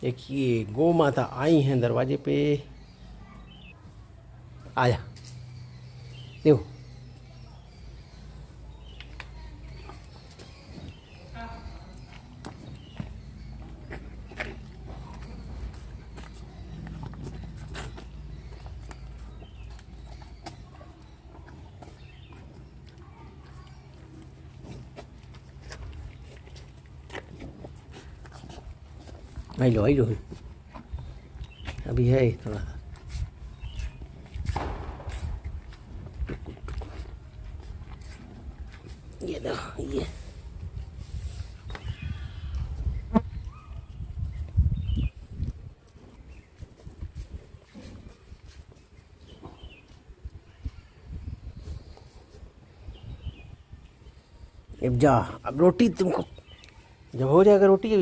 एक ये गौ माता आई हैं दरवाजे पे। आया देखो, आई लो अभी है थोड़ा। ये देखो ये अब जा, अब रोटी तुमको जब हो जाएगा रोटी